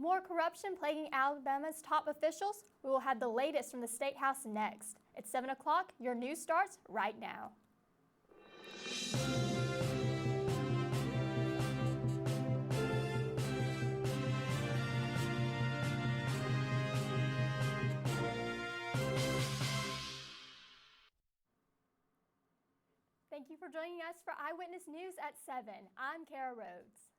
More corruption plaguing Alabama's top officials? We will have the latest from the State House next. It's 7 o'clock. Your news starts right now. Thank you for joining us for Eyewitness News at 7. I'm Kara Rhodes.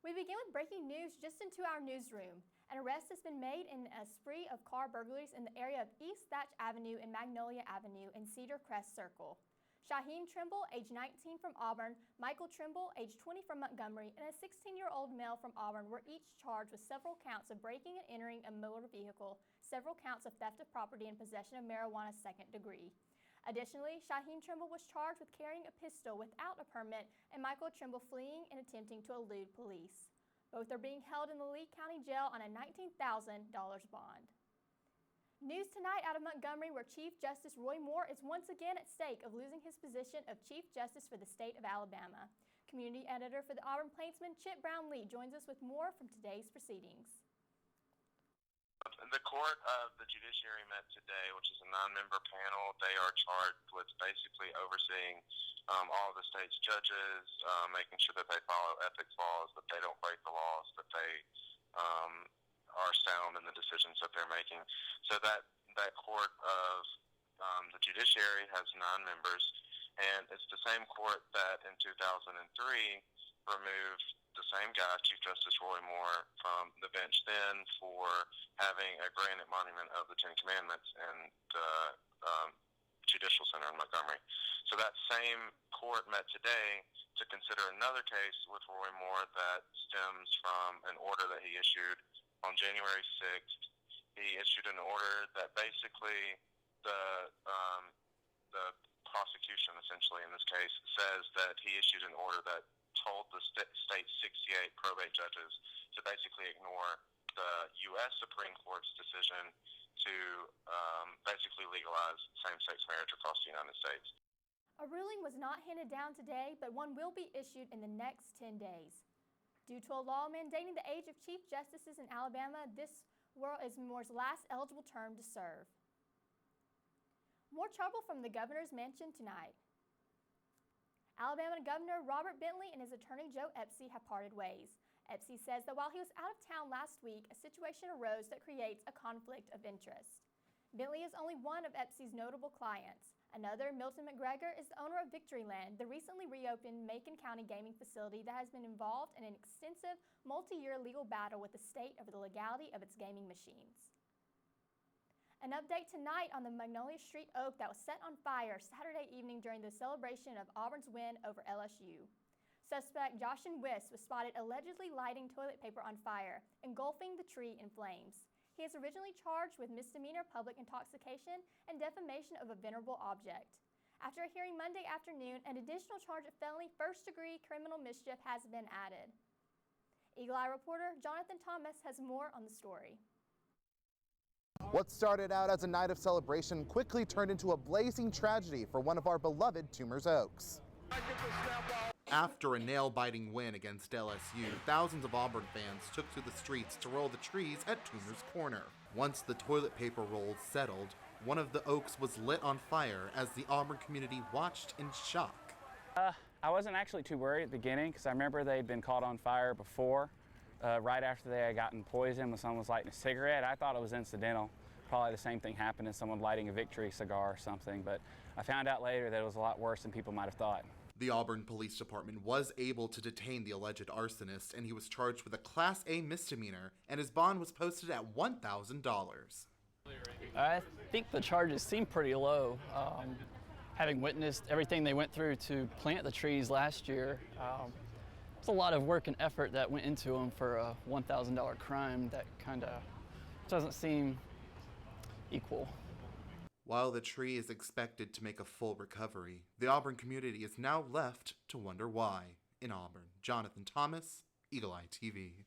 We begin with breaking news just into our newsroom. An arrest has been made in a spree of car burglaries in the area of East Thatch Avenue and Magnolia Avenue in Cedar Crest Circle. Shaheem Trimble, age 19 from Auburn, Michael Trimble, age 20 from Montgomery, and a 16-year-old male from Auburn were each charged with several counts of breaking and entering a motor vehicle, several counts of theft of property, and possession of marijuana second degree. Additionally, Shaheem Trimble was charged with carrying a pistol without a permit and Michael Trimble fleeing and attempting to elude police. Both are being held in the Lee County Jail on a $19,000 bond. News tonight out of Montgomery, where Chief Justice Roy Moore is once again at stake of losing his position of Chief Justice for the state of Alabama. Community editor for the Auburn Plainsman, Chip Brownlee, joins us with more from today's proceedings. The Court of the Judiciary met today, which is a 9-member panel. They are charged with basically overseeing all of the state's judges, making sure that they follow ethics laws, that they don't break the laws, that they are sound in the decisions that they're making. So that Court of the Judiciary has 9 members, and it's the same court that in 2003 removed the same guy, Chief Justice Roy Moore, from the bench then for having a granite monument of the Ten Commandments in the Judicial Center in Montgomery. So that same court met today to consider another case with Roy Moore that stems from an order that he issued on January 6th. He issued an order that basically the prosecution, essentially in this case, says that he issued an order that told the state's 68 probate judges to basically ignore the U.S. Supreme Court's decision to basically legalize same-sex marriage across the United States. A ruling was not handed down today, but one will be issued in the next 10 days. Due to a law mandating the age of Chief Justices in Alabama, this is Moore's last eligible term to serve. More trouble from the governor's mansion tonight. Alabama Governor Robert Bentley and his attorney Joe Epsy have parted ways. Epsy says that while he was out of town last week, a situation arose that creates a conflict of interest. Bentley is only one of Epsy's notable clients. Another, Milton McGregor, is the owner of Victoryland, the recently reopened Macon County gaming facility that has been involved in an extensive multi-year legal battle with the state over the legality of its gaming machines. An update tonight on the Magnolia Street Oak that was set on fire Saturday evening during the celebration of Auburn's win over LSU. Suspect Joshin Wiss was spotted allegedly lighting toilet paper on fire, engulfing the tree in flames. He is originally charged with misdemeanor public intoxication and defamation of a venerable object. After a hearing Monday afternoon, an additional charge of felony first-degree criminal mischief has been added. Eagle Eye reporter Jonathan Thomas has more on the story. What started out as a night of celebration quickly turned into a blazing tragedy for one of our beloved Toomer's Oaks. After a nail-biting win against LSU, thousands of Auburn fans took to the streets to roll the trees at Toomer's Corner. Once the toilet paper rolls settled, one of the oaks was lit on fire as the Auburn community watched in shock. I wasn't actually too worried at the beginning because I remember they'd been caught on fire before. Right after they had gotten poisoned when someone was lighting a cigarette. I thought it was incidental. Probably the same thing happened as someone lighting a Victory cigar or something, but I found out later that it was a lot worse than people might have thought. The Auburn Police Department was able to detain the alleged arsonist, and he was charged with a Class A misdemeanor, and his bond was posted at $1,000. I think the charges seem pretty low. Having witnessed everything they went through to plant the trees last year, it's a lot of work and effort that went into them for a $1,000 crime that kind of doesn't seem equal. While the tree is expected to make a full recovery, the Auburn community is now left to wonder why. In Auburn, Jonathan Thomas, Eagle Eye TV.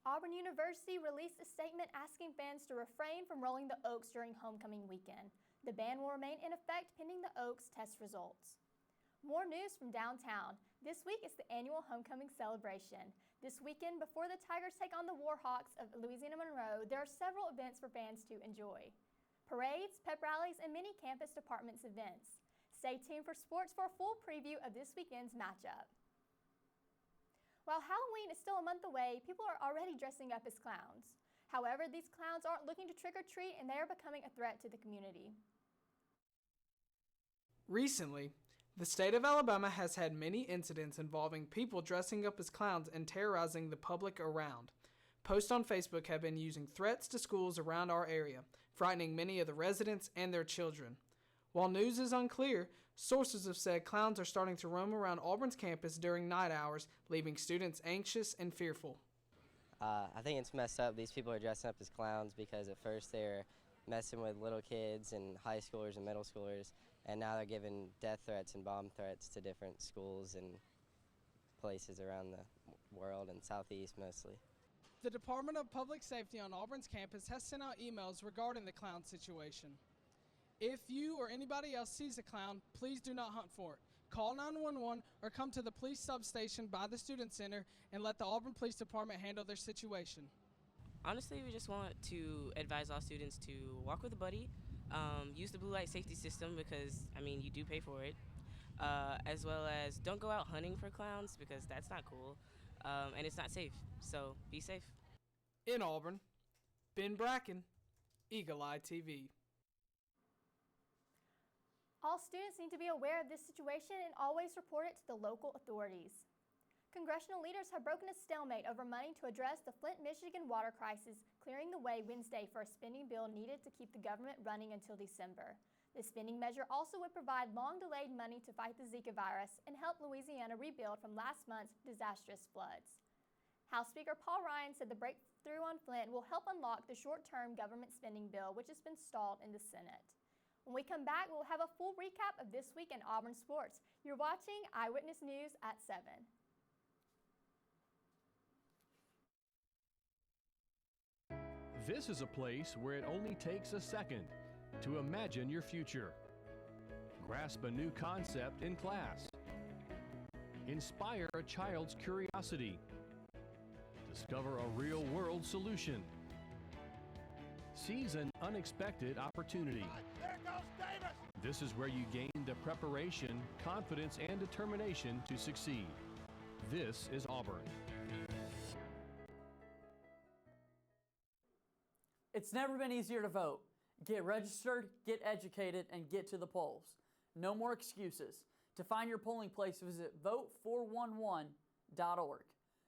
Auburn University released a statement asking fans to refrain from rolling the Oaks during homecoming weekend. The ban will remain in effect pending the Oaks test results. More news from downtown. This week is the annual homecoming celebration. This weekend, before the Tigers take on the Warhawks of Louisiana Monroe, there are several events for fans to enjoy. Parades, pep rallies, and many campus departments events. Stay tuned for sports for a full preview of this weekend's matchup. While Halloween is still a month away, people are already dressing up as clowns. However, these clowns aren't looking to trick or treat, and they are becoming a threat to the community. Recently, the state of Alabama has had many incidents involving people dressing up as clowns and terrorizing the public around. Posts on Facebook have been using threats to schools around our area, frightening many of the residents and their children. While news is unclear, sources have said clowns are starting to roam around Auburn's campus during night hours, leaving students anxious and fearful. I think it's messed up. These people are dressing up as clowns because at first they were messing with little kids and high schoolers and middle schoolers, and now they're giving death threats and bomb threats to different schools and places around the world and Southeast mostly. The Department of Public Safety on Auburn's campus has sent out emails regarding the clown situation. If you or anybody else sees a clown, please do not hunt for it. Call 911 or come to the police substation by the Student Center and let the Auburn Police Department handle their situation. Honestly, we just want to advise all students to walk with a buddy, use the blue light safety system because, you do pay for it, as well as don't go out hunting for clowns because that's not cool, and it's not safe, so be safe. In Auburn, Ben Bracken, Eagle Eye TV. All students need to be aware of this situation and always report it to the local authorities. Congressional leaders have broken a stalemate over money to address the Flint, Michigan water crisis, clearing the way Wednesday for a spending bill needed to keep the government running until December. The spending measure also would provide long-delayed money to fight the Zika virus and help Louisiana rebuild from last month's disastrous floods. House Speaker Paul Ryan said the breakthrough on Flint will help unlock the short-term government spending bill, which has been stalled in the Senate. When we come back, we'll have a full recap of this week in Auburn sports. You're watching Eyewitness News at 7. This is a place where it only takes a second to imagine your future. Grasp a new concept in class. Inspire a child's curiosity. Discover a real-world solution. Seize an unexpected opportunity. There goes Davis! This is where you gain the preparation, confidence, and determination to succeed. This is Auburn. It's never been easier to vote. Get registered, get educated, and get to the polls. No more excuses. To find your polling place, visit vote411.org.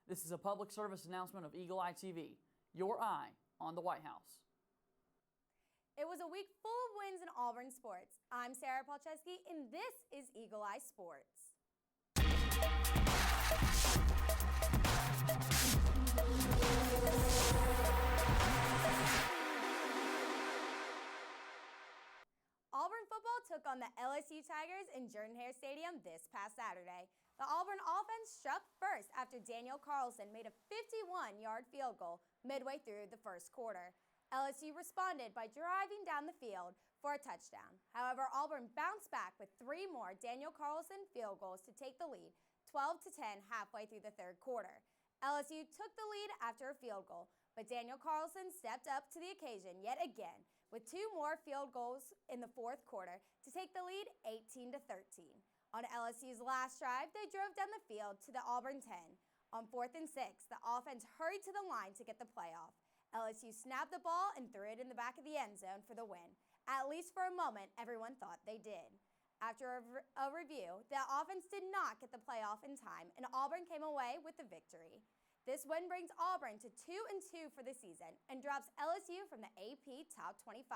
This is a public service announcement of Eagle Eye TV, your eye on the White House. It was a week full of wins in Auburn sports. I'm Sarah Palczewski, and this is Eagle Eye Sports. Auburn football took on the LSU Tigers in Jordan-Hare Stadium this past Saturday. The Auburn offense struck first after Daniel Carlson made a 51-yard field goal midway through the first quarter. LSU responded by driving down the field for a touchdown. However, Auburn bounced back with 3 more Daniel Carlson field goals to take the lead, 12-10 halfway through the third quarter. LSU took the lead after a field goal, but Daniel Carlson stepped up to the occasion yet again with 2 more field goals in the fourth quarter to take the lead 18-13. On LSU's last drive, they drove down the field to the Auburn 10. On 4th and 6, the offense hurried to the line to get the playoff. LSU snapped the ball and threw it in the back of the end zone for the win. At least for a moment, everyone thought they did. After a review, the offense did not get the playoff in time, and Auburn came away with the victory. This win brings Auburn to 2-2 for the season and drops LSU from the AP Top 25.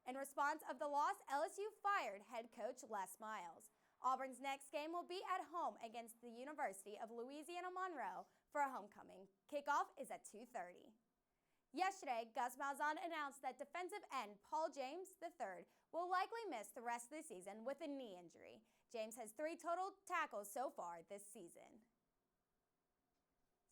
In response of the loss, LSU fired head coach Les Miles. Auburn's next game will be at home against the University of Louisiana Monroe for a homecoming. Kickoff is at 2:30. Yesterday, Gus Malzahn announced that defensive end Paul James III will likely miss the rest of the season with a knee injury. James has 3 total tackles so far this season.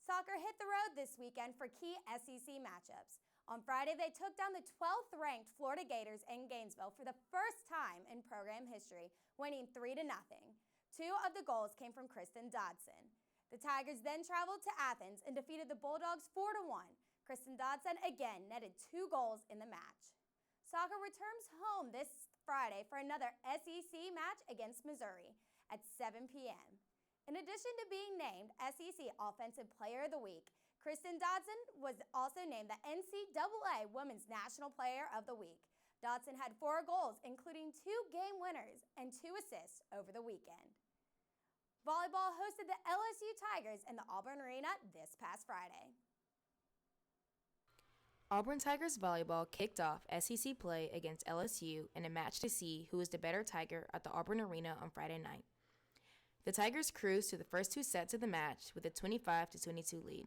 Soccer hit the road this weekend for key SEC matchups. On Friday, they took down the 12th-ranked Florida Gators in Gainesville for the first time in program history, winning 3-0. 2 of the goals came from Kristen Dodson. The Tigers then traveled to Athens and defeated the Bulldogs 4-1. Kristen Dodson again netted 2 goals in the match. Soccer returns home this Friday for another SEC match against Missouri at 7 p.m. In addition to being named SEC Offensive Player of the Week, Kristen Dodson was also named the NCAA Women's National Player of the Week. Dodson had 4 goals, including 2 game winners and 2 assists over the weekend. Volleyball hosted the LSU Tigers in the Auburn Arena this past Friday. Auburn Tigers volleyball kicked off SEC play against LSU in a match to see who was the better Tiger at the Auburn Arena on Friday night. The Tigers cruised to the first 2 sets of the match with a 25-22 lead.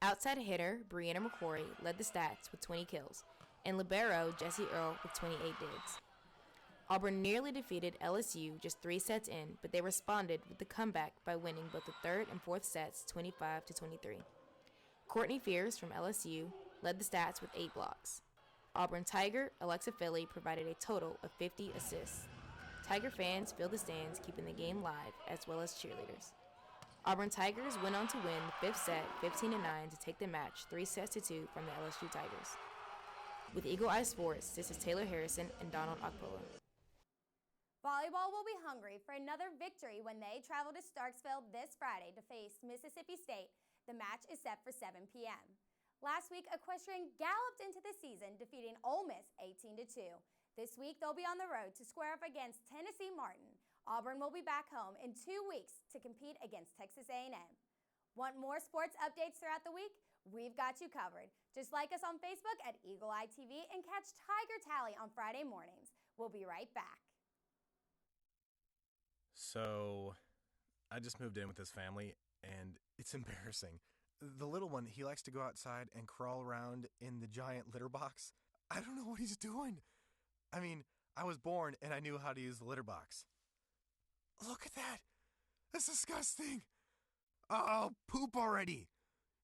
Outside hitter Brianna McCrory led the stats with 20 kills, and libero Jessie Earl with 28 digs. Auburn nearly defeated LSU just 3 sets in, but they responded with the comeback by winning both the 3rd and 4th sets 25-23. Courtney Fierce from LSU led the stats with 8 blocks. Auburn Tiger Alexa Philly provided a total of 50 assists. Tiger fans filled the stands, keeping the game live, as well as cheerleaders. Auburn Tigers went on to win the 5th set 15-9 to take the match 3-2 from the LSU Tigers. With Eagle Eye Sports, this is Taylor Harrison and Donald Akpola. Volleyball will be hungry for another victory when they travel to Starksville this Friday to face Mississippi State. The match is set for 7 p.m. Last week, Equestrian galloped into the season, defeating Ole Miss 18-2. This week, they'll be on the road to square off against Tennessee Martin. Auburn will be back home in 2 weeks to compete against Texas A&M. Want more sports updates throughout the week? We've got you covered. Just like us on Facebook at Eagle Eye TV and catch Tiger Tally on Friday mornings. We'll be right back. So, I just moved in with this family, and it's embarrassing. The little one, he likes to go outside and crawl around in the giant litter box. I don't know what he's doing. I mean, I was born and I knew how to use the litter box. Look at that. That's disgusting. Oh, poop already.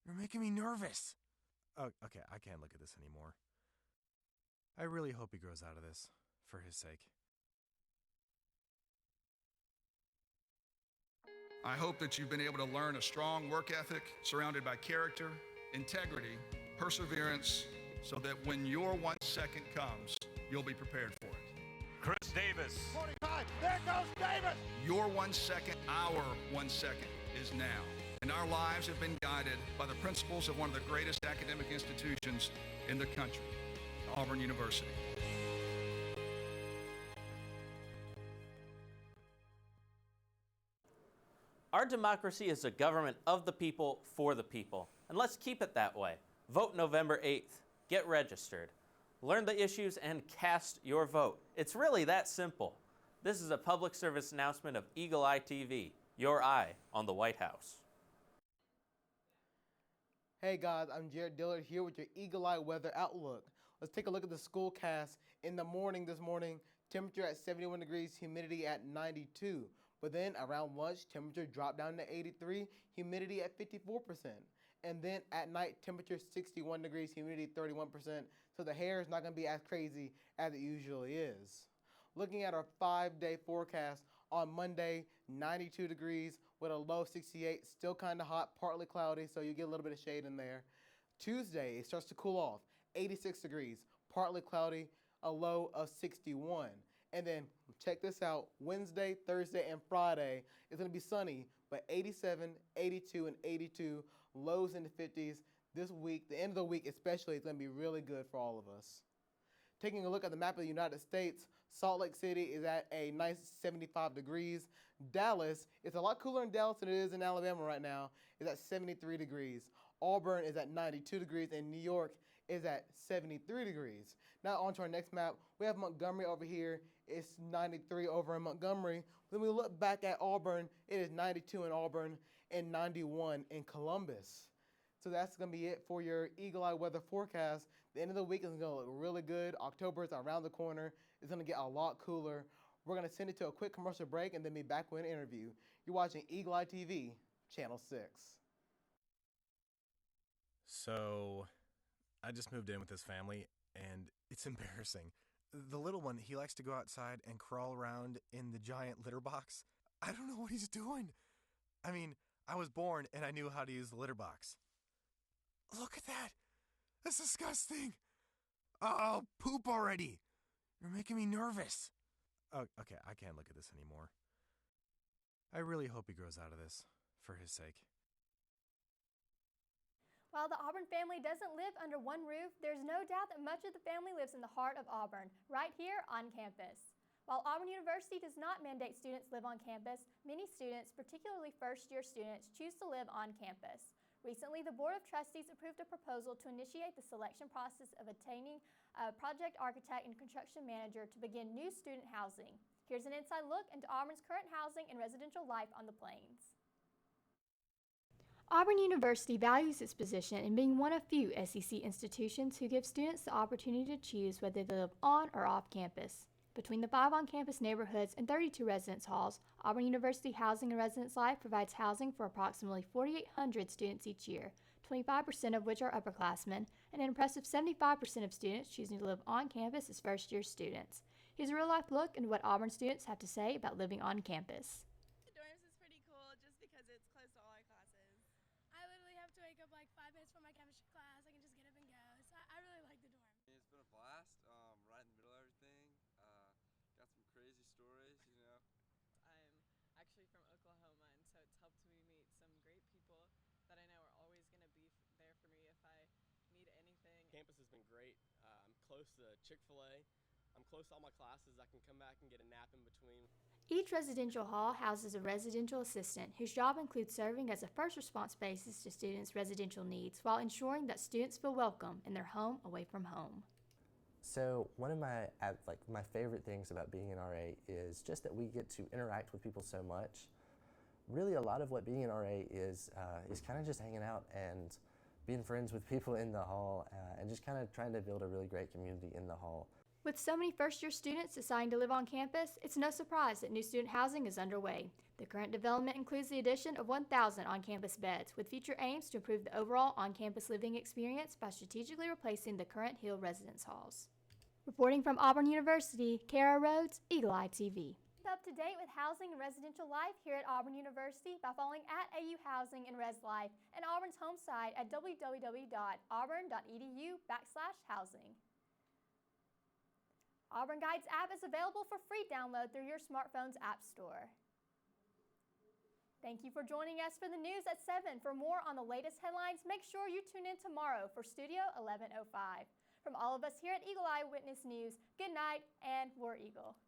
You're making me nervous. Oh, okay, I can't look at this anymore. I really hope he grows out of this, for his sake. I hope that you've been able to learn a strong work ethic surrounded by character, integrity, perseverance, so that when your 1 second comes, you'll be prepared for it. Chris Davis. 45, there goes Davis! Your 1 second, our 1 second is now. And our lives have been guided by the principles of one of the greatest academic institutions in the country, Auburn University. Our democracy is a government of the people, for the people. And let's keep it that way. Vote November 8th. Get registered. Learn the issues and cast your vote. It's really that simple. This is a public service announcement of Eagle Eye TV, your eye on the White House. Hey guys, I'm Jared Dillard here with your Eagle Eye weather outlook. Let's take a look at the school cast. In the morning this morning, temperature at 71 degrees, humidity at 92. But then around lunch, temperature dropped down to 83, humidity at 54%. And then at night, temperature 61 degrees, humidity 31%. So the hair is not going to be as crazy as it usually is. Looking at our 5-day forecast, on Monday, 92 degrees with a low 68, still kind of hot, partly cloudy, so you get a little bit of shade in there. Tuesday, it starts to cool off, 86 degrees, partly cloudy, a low of 61. And then check this out, Wednesday, Thursday, and Friday, it's going to be sunny, but 87, 82, and 82, lows in the 50s. This week, the end of the week especially, is going to be really good for all of us. Taking a look at the map of the United States, Salt Lake City is at a nice 75 degrees. Dallas, it's a lot cooler in Dallas than it is in Alabama right now, is at 73 degrees. Auburn is at 92 degrees, and New York is at 73 degrees. Now on to our next map. We have Montgomery over here. It's 93 over in Montgomery. When we look back at Auburn, it is 92 in Auburn and 91 in Columbus. So that's going to be it for your Eagle Eye weather forecast. The end of the week is going to look really good. October is around the corner. It's going to get a lot cooler. We're going to send it to a quick commercial break and then be back with an interview. You're watching Eagle Eye TV, Channel 6. So, I just moved in with this family, and it's embarrassing. The little one, he likes to go outside and crawl around in the giant litter box. I don't know what he's doing. I mean, I was born and I knew how to use the litter box. Look at that! That's disgusting! Oh, poop already! You're making me nervous. Oh, okay, I can't look at this anymore. I really hope he grows out of this, for his sake. While the Auburn family doesn't live under one roof, there's no doubt that much of the family lives in the heart of Auburn, right here on campus. While Auburn University does not mandate students live on campus, many students, particularly first-year students, choose to live on campus. Recently, the Board of Trustees approved a proposal to initiate the selection process of obtaining a project architect and construction manager to begin new student housing. Here's an inside look into Auburn's current housing and residential life on the Plains. Auburn University values its position in being one of few SEC institutions who give students the opportunity to choose whether they live on or off campus. Between the 5 on-campus neighborhoods and 32 residence halls, Auburn University Housing and Residence Life provides housing for approximately 4,800 students each year, 25% of which are upperclassmen, and an impressive 75% of students choosing to live on campus as first-year students. Here's a real-life look into what Auburn students have to say about living on campus. The dorms is pretty cool just because it's close to all our classes. I literally have to wake up like 5 minutes for my chemistry class. I can just get up and go. So I really like the dorm. It's been a blast, right in the middle of everything. Got some crazy stories, you know. I'm actually from Oklahoma, and so it's helped me meet some great people that I know are always going to be there for me if I need anything. Campus has been great. I'm close to Chick-fil-A. I'm close to all my classes. I can come back and get a nap in between. Each residential hall houses a residential assistant whose job includes serving as a first response basis to students' residential needs while ensuring that students feel welcome in their home away from home. So one of my favorite things about being an RA is just that we get to interact with people so much. Really, a lot of what being an RA is kind of just hanging out and being friends with people in the hall and just kind of trying to build a really great community in the hall. With so many first-year students deciding to live on campus, it's no surprise that new student housing is underway. The current development includes the addition of 1,000 on-campus beds, with future aims to improve the overall on-campus living experience by strategically replacing the current Hill residence halls. Reporting from Auburn University, Kara Rhodes, Eagle Eye TV. Keep up to date with housing and residential life here at Auburn University by following @AU Housing and Res Life and Auburn's home site at www.auburn.edu/housing. Auburn Guides app is available for free download through your smartphone's app store. Thank you for joining us for the news at 7. For more on the latest headlines, make sure you tune in tomorrow for Studio 1105. From all of us here at Eagle Eye Witness News, good night and War Eagle.